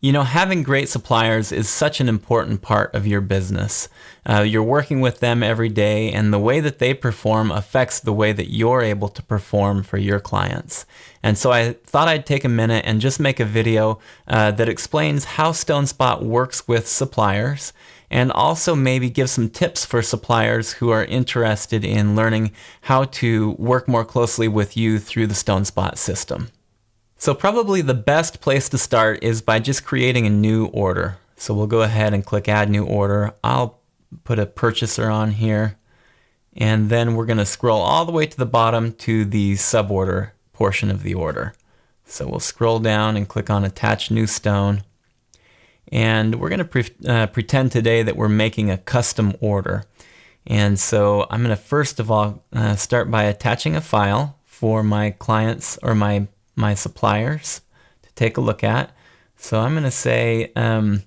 You know, having great suppliers is such an important part of your business. You're working with them every day, and the way that they perform affects the way that you're able to perform for your clients. And so I thought I'd take a minute and just make a video that explains how StoneSpot works with suppliers, and also maybe give some tips for suppliers who are interested in learning how to work more closely with you through the StoneSpot system. So probably the best place to start is by just creating a new order. So we'll go ahead and click Add New Order. I'll put a purchaser on here, and then we're going to scroll all the way to the bottom to the suborder portion of the order. So we'll scroll down and click on Attach New Stone, and we're going to pretend today that we're making a custom order. And so I'm going to first of all start by attaching a file for my clients or my suppliers to take a look at. So I'm going to say I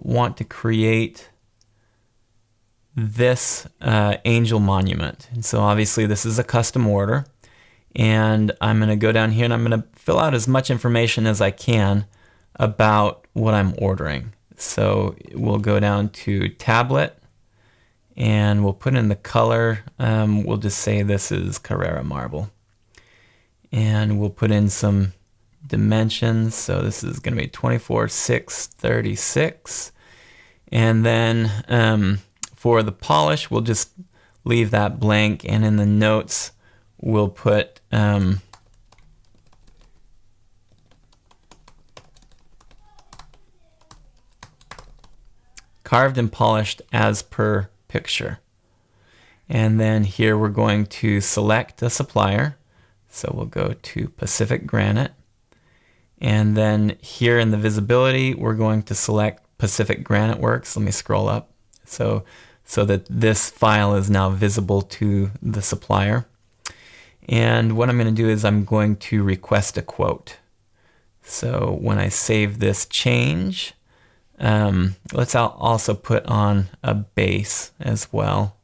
want to create this angel monument. And so obviously this is a custom order, and I'm going to go down here and I'm going to fill out as much information as I can about what I'm ordering. So we'll go down to tablet, and we'll put in the color. We'll just say this is Carrara marble. And we'll put in some dimensions. So this is going to be 24/6/36. And then for the polish, we'll just leave that blank. And in the notes, we'll put carved and polished as per picture. And then here we're going to select a supplier. So we'll go to Pacific Granite, and then here in the visibility we're going to select Pacific Granite Works. Let me scroll up so that this file is now visible to the supplier. And what I'm going to do is I'm going to request a quote. So when I save this change, let's also put on a base as well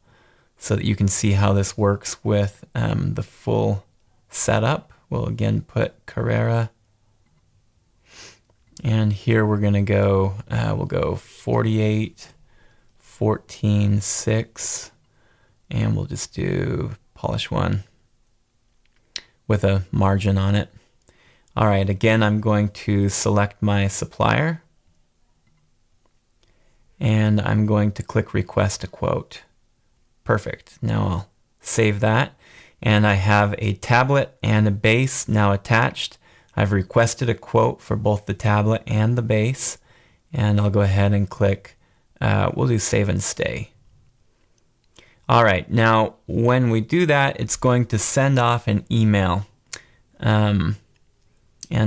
so that you can see how this works with the full setup. We'll again put Carrara, and here we're going to go, we'll go 48/14/6, and we'll just do polish one with a margin on it. All right, again, I'm going to select my supplier, and I'm going to click Request a Quote. Perfect. Now I'll save that. And I have a tablet and a base now attached. I've requested a quote for both the tablet and the base. And I'll go ahead and click, we'll do Save and Stay. All right, now when we do that, it's going to send off an email. And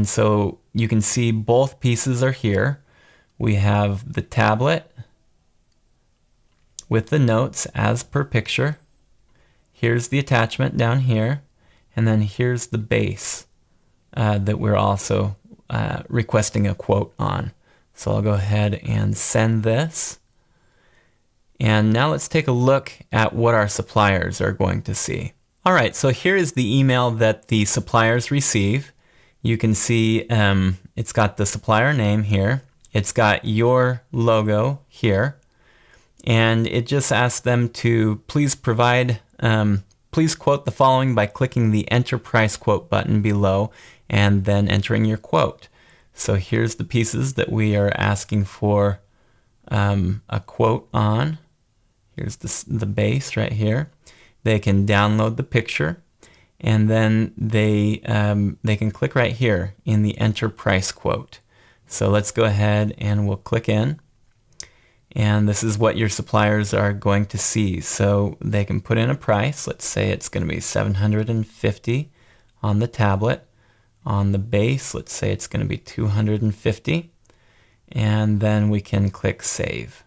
so you can see both pieces are here. We have the tablet with the notes as per picture. Here's the attachment down here, and then here's the base that we're also requesting a quote on. So I'll go ahead and send this. And now let's take a look at what our suppliers are going to see. All right, so here is the email that the suppliers receive. You can see it's got the supplier name here. It's got your logo here. And it just asks them to please provide please quote the following by clicking the Enter Price Quote button below and then entering your quote. So here's the pieces that we are asking for a quote on. Here's the base right here. They can download the picture, and then they can click right here in the Enter Price Quote. So let's go ahead and we'll click in. And this is what your suppliers are going to see. So they can put in a price. Let's say it's going to be $750 on the tablet. On the base, let's say it's going to be $250. And then we can click Save.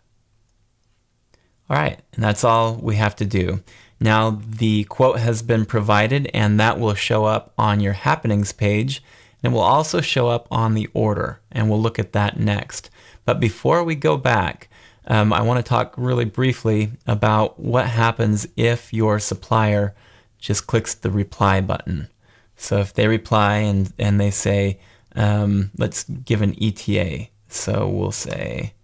All right, and that's all we have to do. Now the quote has been provided, and that will show up on your happenings page. And it will also show up on the order, and we'll look at that next. But before we go back, I want to talk really briefly about what happens if your supplier just clicks the reply button. So if they reply and they say, let's give an ETA. So we'll say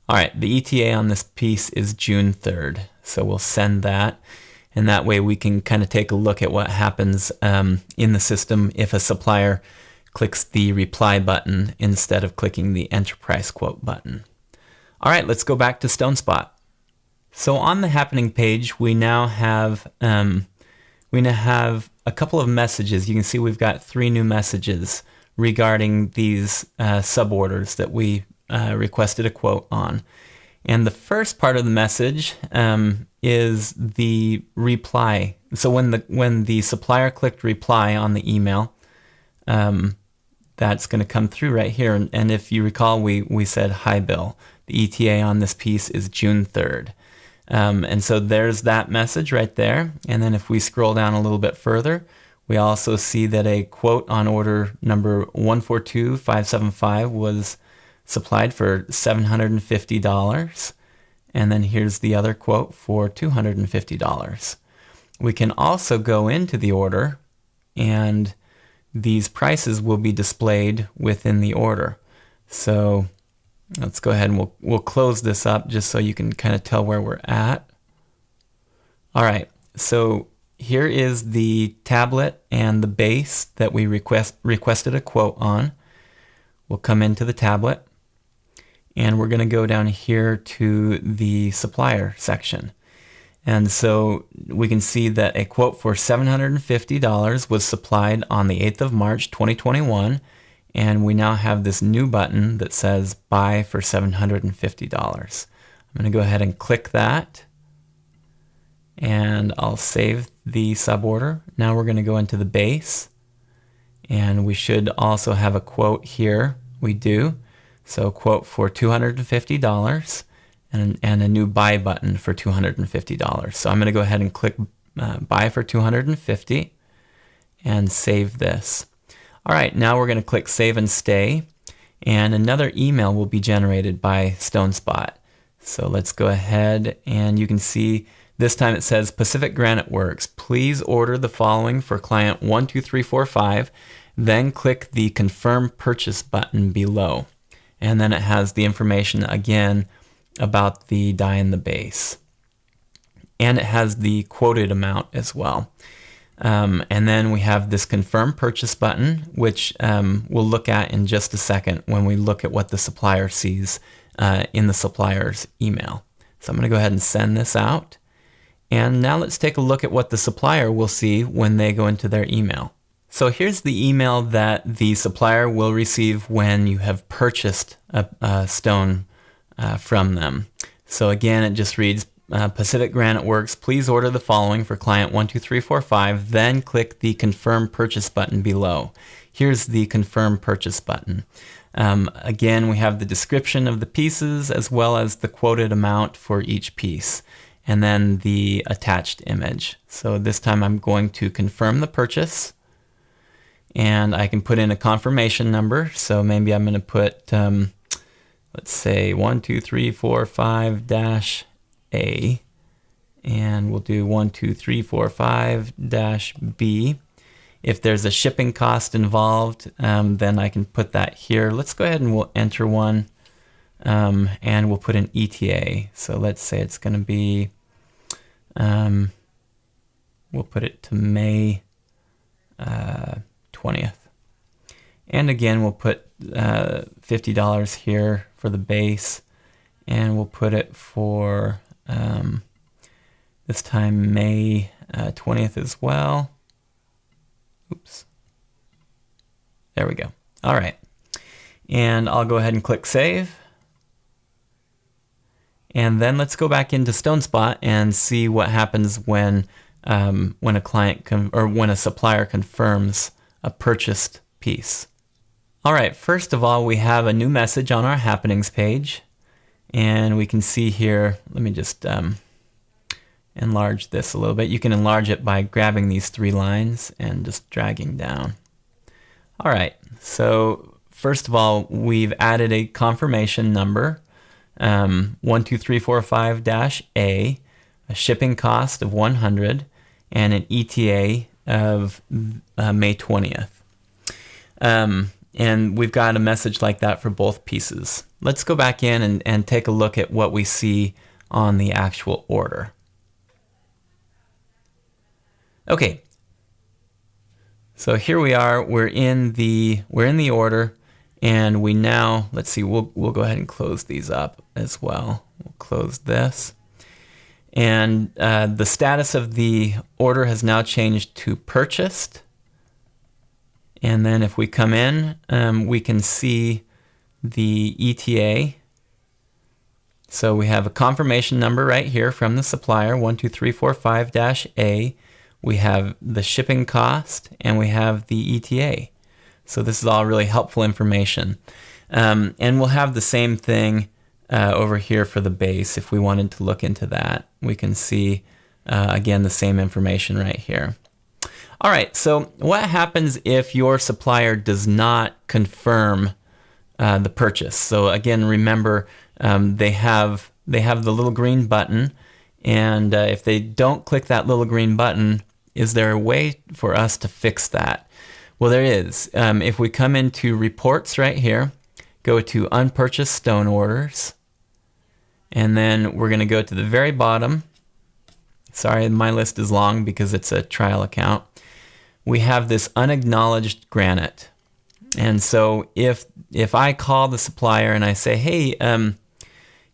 all right, the ETA on this piece is June 3rd. So we'll send that. And that way we can kind of take a look at what happens in the system if a supplier clicks the reply button instead of clicking the enterprise quote button. All right, let's go back to StoneSpot. So on the happening page, we now have a couple of messages. You can see we've got 3 new messages regarding these suborders that we requested a quote on. And the first part of the message is the reply. So when the supplier clicked reply on the email, that's going to come through right here. And if you recall, we said, "Hi, Bill. The ETA on this piece is June 3rd." And so there's that message right there. And then if we scroll down a little bit further, we also see that a quote on order number 142575 was supplied for $750. And then here's the other quote for $250. We can also go into the order, and these prices will be displayed within the order. So let's go ahead and we'll close this up just so you can kind of tell where we're at. All right, so here is the tablet and the base that we requested a quote on. We'll come into the tablet, and we're going to go down here to the supplier section. And so we can see that a quote for $750 was supplied on the 8th of March 2021, and we now have this new button that says buy for $750. I'm going to go ahead and click that, and I'll save the suborder. Now we're going to go into the base, and we should also have a quote here. We do. So quote for $250 and a new buy button for $250. So I'm going to go ahead and click buy for $250 and save this. All right, now we're going to click save and stay, and another email will be generated by StoneSpot. So let's go ahead, and you can see this time it says Pacific Granite Works. Please order the following for client 12345, then click the confirm purchase button below. And then it has the information again about the die in the base. And it has the quoted amount as well. And then we have this confirm purchase button, which we'll look at in just a second when we look at what the supplier sees in the supplier's email. So I'm going to go ahead and send this out. And now let's take a look at what the supplier will see when they go into their email. So here's the email that the supplier will receive when you have purchased a stone from them. So again, it just reads, Pacific Granite Works, please order the following for client 12345, then click the confirm purchase button below. Here's the confirm purchase button. Again, we have the description of the pieces as well as the quoted amount for each piece, and then the attached image. So this time I'm going to confirm the purchase, and I can put in a confirmation number. So maybe I'm going to put, let's say 12345-A, and we'll do 12345-B. If there's a shipping cost involved, then I can put that here. Let's go ahead and we'll enter one, and we'll put an ETA. So let's say it's going to be, we'll put it to May 20th. And again, we'll put $50 here for the base, and we'll put it for this time May 20th as well. Oops. There we go. All right. And I'll go ahead and click save. And then let's go back into StoneSpot and see what happens when a client when a supplier confirms a purchased piece. All right, first of all, we have a new message on our happenings page, and we can see here, let me just enlarge this a little bit. You can enlarge it by grabbing these 3 lines and just dragging down. All right, so first of all, we've added a confirmation number, 12345-A, a shipping cost of 100, and an ETA of May 20th. And we've got a message like that for both pieces. Let's go back in and take a look at what we see on the actual order. Okay, so here we are. We're in the order, and we now, let's see, we'll go ahead and close these up as well. We'll close this, and the status of the order has now changed to purchased. And then if we come in, we can see the ETA. So we have a confirmation number right here from the supplier, 12345-A. We have the shipping cost, and we have the ETA. So this is all really helpful information. And we'll have the same thing over here for the base. If we wanted to look into that, we can see, again, the same information right here. All right, so what happens if your supplier does not confirm the purchase? So again, remember, they have the little green button, and if they don't click that little green button, is there a way for us to fix that? Well, there is. If we come into reports right here, go to unpurchased stone orders, and then we're going to go to the very bottom. Sorry, my list is long because it's a trial account. We have this unacknowledged granite. And so if I call the supplier and I say, hey,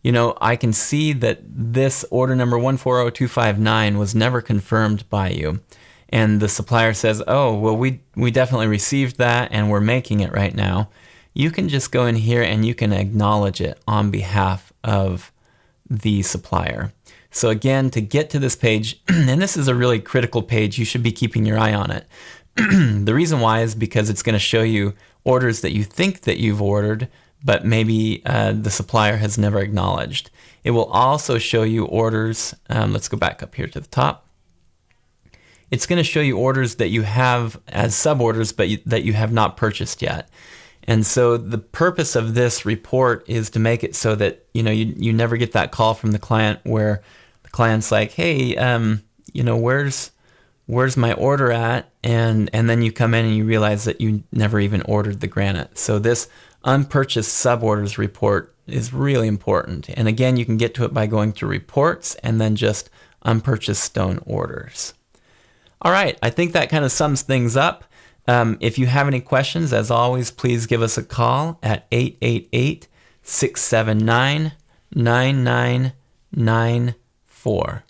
you know, I can see that this order number 140259 was never confirmed by you. And the supplier says, oh, well, we definitely received that and we're making it right now. You can just go in here and you can acknowledge it on behalf of the supplier. So again, to get to this page, and this is a really critical page, you should be keeping your eye on it. The reason why is because it's going to show you orders that you think that you've ordered, but maybe the supplier has never acknowledged. It will also show you orders, let's go back up here to the top. It's going to show you orders that you have as suborders, but that you have not purchased yet. And so the purpose of this report is to make it so that you never get that call from the client where the client's like, hey, where's my order at? And then you come in and you realize that you never even ordered the granite. So this unpurchased suborders report is really important. And again, you can get to it by going to reports and then just unpurchased stone orders. All right, I think that kind of sums things up. If you have any questions, as always, please give us a call at 888-679-9994.